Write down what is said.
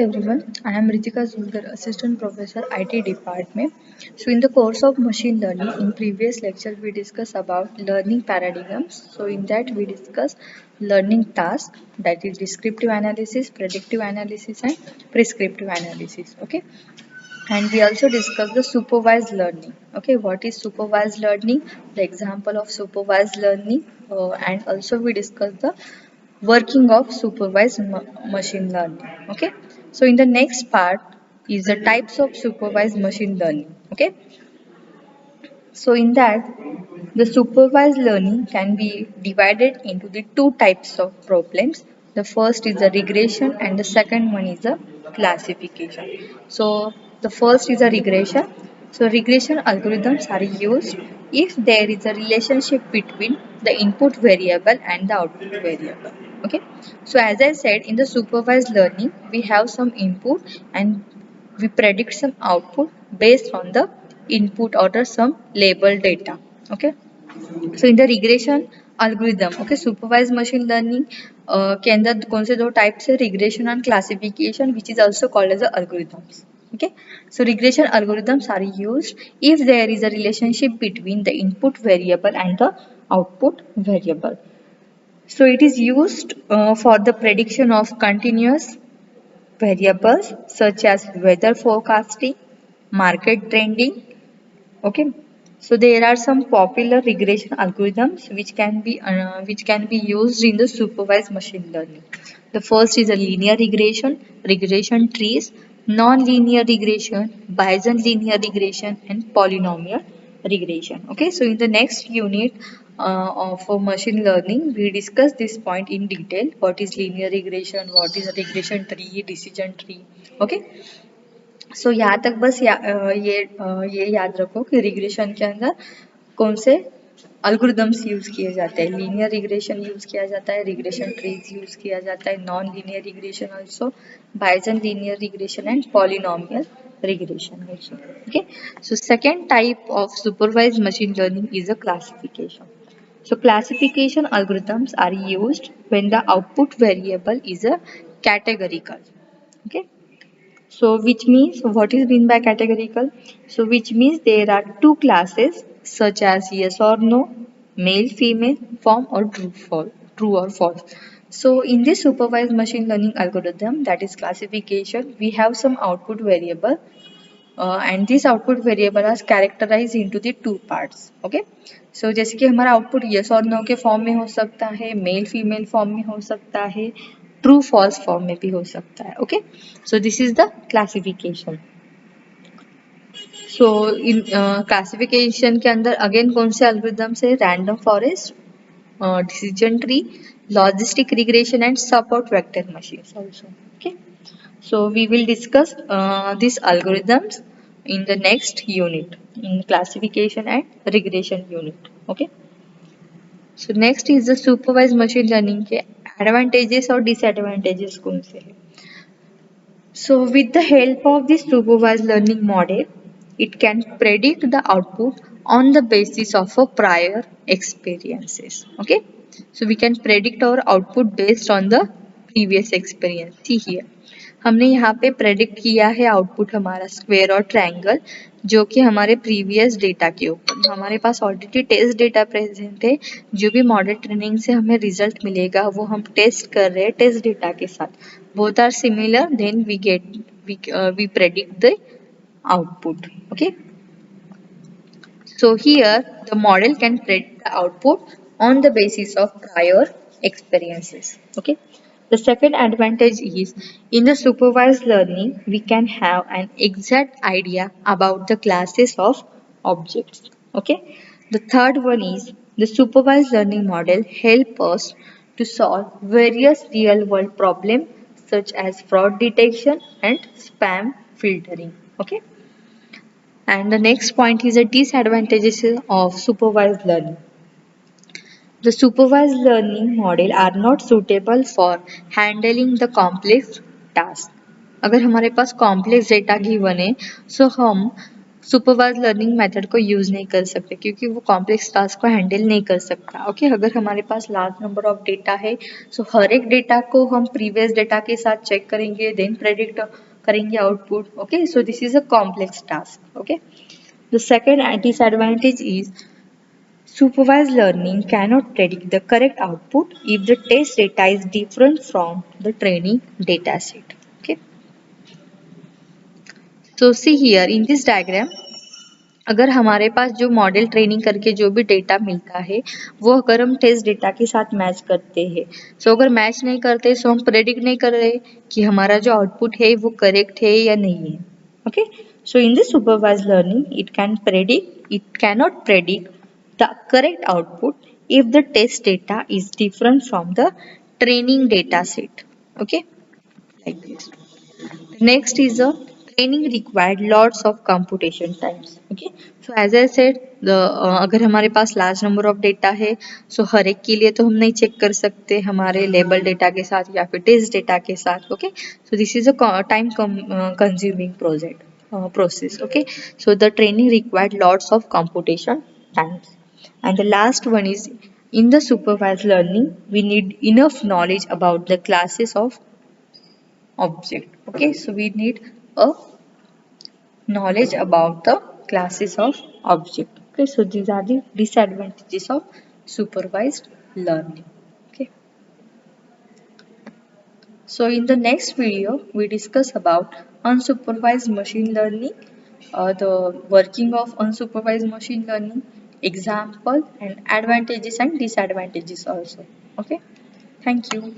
Everyone, I am Ritika Zulgar, Assistant Professor IT Department. So in the course of machine learning, in previous lecture we discussed about learning paradigms. So in that we discuss learning tasks, that is descriptive analysis, predictive analysis and prescriptive analysis. Okay, and we also discussed the supervised learning. Okay, what is supervised learning? The example of supervised learning, and also we discussed the working of supervised machine learning. Okay, so in the next part is the types of supervised machine learning. Okay, so in that the supervised learning can be divided into the two types of problems. The first is the regression and the second one is the classification. So the first is a regression. So regression algorithms are used if there is a relationship between the input variable and the output variable. Okay, so as I said, in the supervised learning we have some input and we predict some output based on the input or the some label data. Okay, so in the regression algorithm, okay, supervised machine learning के अंदर कौन से दो types है, regression and classification, which is also called as algorithms. Okay, so regression algorithms are used if there is a relationship between the input variable and the output variable. So it is used for the prediction of continuous variables such as weather forecasting, market trending. Okay, so there are some popular regression algorithms which can be used in the supervised machine learning. The first is a linear regression, regression trees, non-linear regression, Bayesian linear regression, and polynomial regression. Okay, so in the next unit of machine learning, we discuss this point in detail. What is linear regression? What is a regression tree? Decision tree? Okay. सो यहाँ तक बस ये याद रखो कि regression के अंदर कौन से अल्गोरिदम्स यूज किए जाते हैं. लीनियर रिग्रेशन यूज किया जाता है, रिग्रेशन ट्रीज यूज किया जाता है, non linear regression also, Bayesian linear regression and polynomial regression also. Okay, so second type of supervised machine learning is a classification. So classification algorithms are used when the output variable is a categorical. Okay, so which means, what is mean by categorical? So which means there are two classes such as yes or no, male, female, form or true or false. So in this supervised machine learning algorithm, that is classification, we have some output variable, and this output variable is characterized into the two parts. Okay, so जैसे कि हमारा output yes और no के form में हो सकता है, male female form में हो सकता है, ट्रू फॉल्स फॉर्म में भी हो सकता है. Okay, so this is the classification. So in classification के अंदर अगेन कौन से एल्गोरिथम्स है? Random forest, decision tree, logistic regression and support vector machines also. Okay, so we will discuss these algorithms in the next unit, in classification and regression unit. Okay, so next is the supervised machine learning के advantages और disadvantages कौन से हैं? So with the help of this supervised learning model, it can predict the output on the basis of a prior experiences. Okay, so we can predict our output based on the previous experience. See here, हमने यहाँ पे predict किया है output हमारा square और triangle, जो कि हमारे प्रीवियस डेटा के ऊपर. हमारे पास ऑलरेडी टेस्ट डेटा प्रेजेंट है. जो भी मॉडल ट्रेनिंग से हमें रिजल्ट मिलेगा वो हम टेस्ट कर रहे हैं टेस्ट डेटा के साथ. Both are similar, then we predict the output. Okay, so here the model can predict the output on the basis of prior experiences. Okay, the second advantage is in the supervised learning we can have an exact idea about the classes of objects. Okay, the third one is the supervised learning model help us to solve various real world problems such as fraud detection and spam filtering. Okay, and the next point is the disadvantages of supervised learning. The supervised learning model are not suitable for handling the complex task. अगर हमारे पास complex data given है, सो हम supervise learning method को use नहीं कर सकते क्योंकि वो कॉम्प्लेक्स टास्क को हैंडल नहीं कर सकता। ओके, अगर हमारे पास लार्ज नंबर ऑफ डेटा है, सो हर एक डेटा को हम प्रीवियस डेटा के साथ चेक करेंगे, देन प्रेडिक्ट करेंगे output. Okay, so this is a complex task. Okay, the second disadvantage is supervised learning cannot predict the correct output if the test data is different from the training data set. Okay, so see here in this diagram, अगर हमारे पास जो model training करके जो भी data मिलता है वो अगर हम टेस्ट डेटा के साथ मैच करते हैं, सो अगर मैच नहीं करते सो हम प्रेडिक्ट नहीं कर रहे कि हमारा जो आउटपुट है वो करेक्ट है या नहीं है। Okay, so in this supervise learning it cannot predict the correct output if the test data is different from the training data set. Okay, like this. Next is a training required lots of computation times. Okay, so as I said, the अगर हमारे पास large number of data है, सो हर एक के लिए तो हम नहीं check कर सकते हमारे लेबल डेटा के साथ या फिर टेस्ट डेटा के साथ। Okay, so this is a time consuming project process. Okay, so the training required lots of computation times. And the last one is, in the supervised learning we need enough knowledge about the classes of object. Okay, so we need a knowledge about the classes of object. Okay, so these are the disadvantages of supervised learning. Okay, so in the next video we discuss about unsupervised machine learning, the working of unsupervised machine learning, example and advantages and disadvantages also. Okay, thank you.